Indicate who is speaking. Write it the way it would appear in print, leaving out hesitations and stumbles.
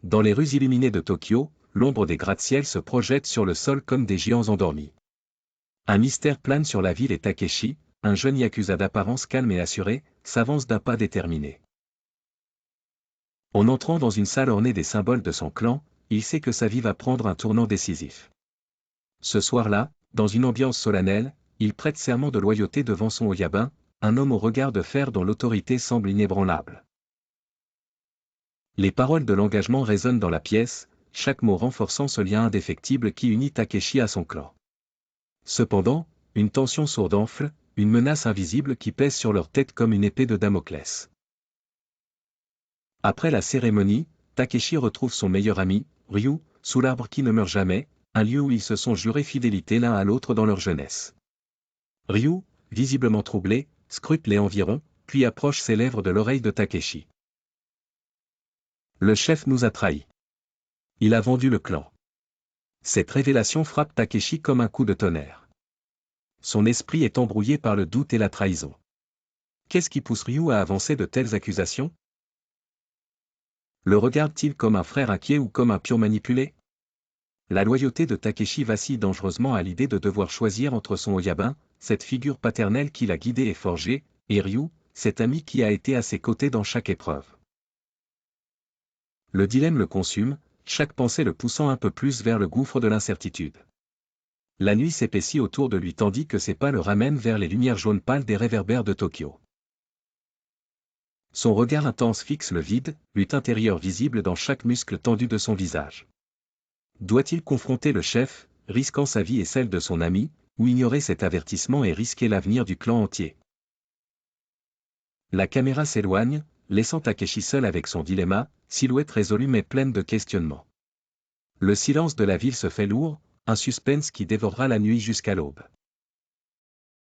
Speaker 1: Dans les rues illuminées de Tokyo, l'ombre des gratte-ciel se projette sur le sol comme des géants endormis. Un mystère plane sur la ville et Takeshi, un jeune yakuza d'apparence calme et assurée, s'avance d'un pas déterminé. En entrant dans une salle ornée des symboles de son clan, il sait que sa vie va prendre un tournant décisif. Ce soir-là, dans une ambiance solennelle, il prête serment de loyauté devant son Oyabun, un homme au regard de fer dont l'autorité semble inébranlable. Les paroles de l'engagement résonnent dans la pièce, chaque mot renforçant ce lien indéfectible qui unit Takeshi à son clan. Cependant, une tension sourde enfle, une menace invisible qui pèse sur leur tête comme une épée de Damoclès. Après la cérémonie, Takeshi retrouve son meilleur ami, Ryu, sous l'arbre qui ne meurt jamais, un lieu où ils se sont jurés fidélité l'un à l'autre dans leur jeunesse. Ryu, visiblement troublé, scrute les environs, puis approche ses lèvres de l'oreille de Takeshi. Le chef nous a trahis. Il a vendu le clan. Cette révélation frappe Takeshi comme un coup de tonnerre. Son esprit est embrouillé par le doute et la trahison. Qu'est-ce qui pousse Ryu à avancer de telles accusations? Le regarde-t-il comme un frère inquiet ou comme un pion manipulé? La loyauté de Takeshi vacille dangereusement à l'idée de devoir choisir entre son Oyabun, cette figure paternelle qui l'a guidé et forgé, et Ryu, cet ami qui a été à ses côtés dans chaque épreuve. Le dilemme le consume, chaque pensée le poussant un peu plus vers le gouffre de l'incertitude. La nuit s'épaissit autour de lui tandis que ses pas le ramènent vers les lumières jaunes pâles des réverbères de Tokyo. Son regard intense fixe le vide, lutte intérieure visible dans chaque muscle tendu de son visage. Doit-il confronter le chef, risquant sa vie et celle de son ami, ou ignorer cet avertissement et risquer l'avenir du clan entier? La caméra s'éloigne, laissant Takeshi seul avec son dilemma, silhouette résolue mais pleine de questionnements. Le silence de la ville se fait lourd, un suspense qui dévorera la nuit jusqu'à l'aube.